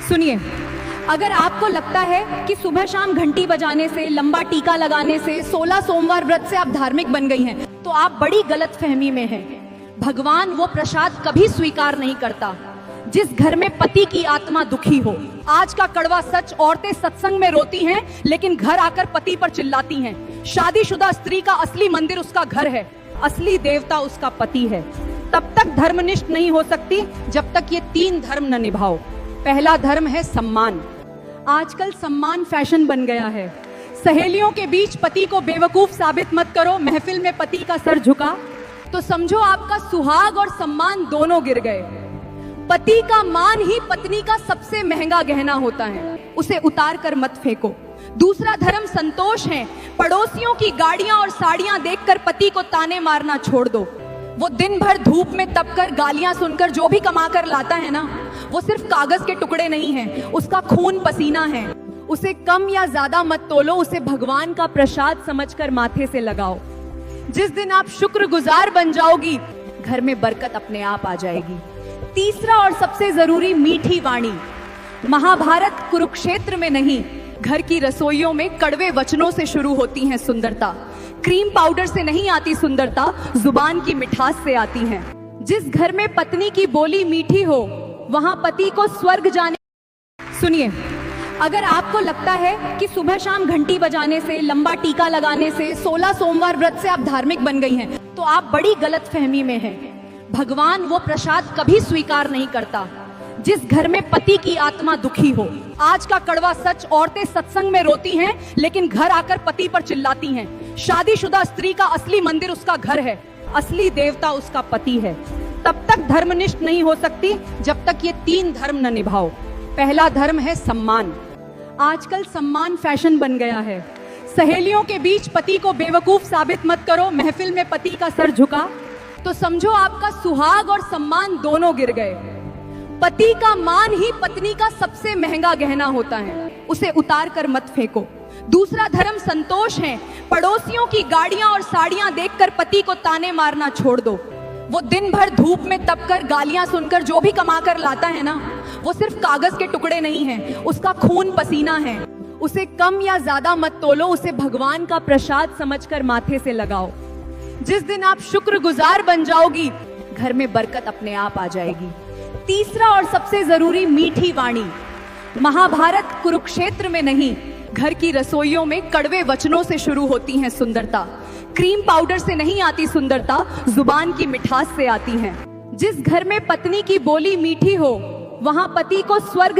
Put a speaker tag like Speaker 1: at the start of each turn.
Speaker 1: सुनिए, अगर आपको लगता है कि सुबह शाम घंटी बजाने से, लंबा टीका लगाने से, 16 सोमवार व्रत से आप धार्मिक बन गई हैं, तो आप बड़ी गलत फहमी में हैं। भगवान वो प्रसाद कभी स्वीकार नहीं करता जिस घर में पति की आत्मा दुखी हो। आज का कड़वा सच, औरतें सत्संग में रोती हैं लेकिन घर आकर पति पर चिल्लाती हैं। शादीशुदा स्त्री का असली मंदिर उसका घर है, असली देवता उसका पति है। तब तक धर्मनिष्ठ नहीं हो सकती जब तक ये 3 धर्म न निभाओ। पहला धर्म है सम्मान। आजकल सम्मान फैशन बन गया है। सहेलियों के बीच पति को बेवकूफ साबित मत करो। महफिल में पति का सर झुका तो समझो आपका सुहाग और सम्मान दोनों गिर गए। पति का मान ही पत्नी का सबसे महंगा गहना होता है, उसे उतार कर मत फेंको। दूसरा धर्म संतोष है। पड़ोसियों की गाड़ियां और साड़ियां देखकर पति को ताने मारना छोड़ दो। वो दिन भर धूप में तपकर गालियां सुनकर जो भी कमा कर लाता है ना, वो सिर्फ कागज के टुकड़े नहीं हैं, उसका खून पसीना है। उसे कम या ज्यादा मत तोलो, उसे भगवान का प्रसाद समझकर माथे से लगाओ। जिस दिन आप शुक्रगुजार बन जाओगी, घर में बरकत अपने आप आ जाएगी। तीसरा और सबसे जरूरी, मीठी वाणी। महाभारत कुरुक्षेत्र में नहीं, घर की रसोइयों में कड़वे वचनों से शुरू होती है सुंदरता। क्रीम पाउडर से नहीं आती सुंदरता, जुबान की मिठास से आती है। जिस घर में पत्नी की बोली मीठी हो, वहां पति को स्वर्ग जाने। सुनिए, अगर आपको लगता है कि सुबह शाम घंटी बजाने से, लंबा टीका लगाने से, 16 सोमवार व्रत से आप धार्मिक बन गई हैं, तो आप बड़ी गलत फहमी में हैं। भगवान वो प्रसाद कभी स्वीकार नहीं करता जिस घर में पति की आत्मा दुखी हो। आज का कड़वा सच, औरतें सत्संग में रोती हैं लेकिन घर आकर पति पर चिल्लाती हैं। शादीशुदा स्त्री का असली मंदिर उसका घर है, असली देवता उसका पति है। तब तक धर्मनिष्ठ नहीं हो सकती जब तक ये 3 धर्म न निभाओ। पहला धर्म है सम्मान। आजकल सम्मान फैशन बन गया है। सहेलियों के बीच पति को बेवकूफ साबित मत करो। महफिल में पति का सर झुका तो समझो आपका सुहाग और सम्मान दोनों गिर गए। पति का मान ही पत्नी का सबसे महंगा गहना होता है, उसे उतार कर मत फेंको। दूसरा धर्म संतोष है। पड़ोसियों की गाड़ियां और साड़ियां देखकर पति को ताने मारना छोड़ दो। वो दिन भर धूप में तपकर गालियां सुनकर जो भी कमा कर लाता है ना, वो सिर्फ कागज के टुकड़े नहीं हैं, उसका खून पसीना है। उसे कम या ज्यादा मत तोलो, उसे भगवान का प्रसाद समझकर माथे से लगाओ। जिस दिन आप शुक्रगुजार बन जाओगी, घर में बरकत अपने आप आ जाएगी। तीसरा और सबसे जरूरी, मीठी वाणी। महाभारत कुरुक्षेत्र में नहीं, घर की रसोइयों में कड़वे वचनों से शुरू होती है सुंदरता। क्रीम पाउडर से नहीं आती सुंदरता, जुबान की मिठास से आती है। जिस घर में पत्नी की बोली मीठी हो, वहां पति को स्वर्ग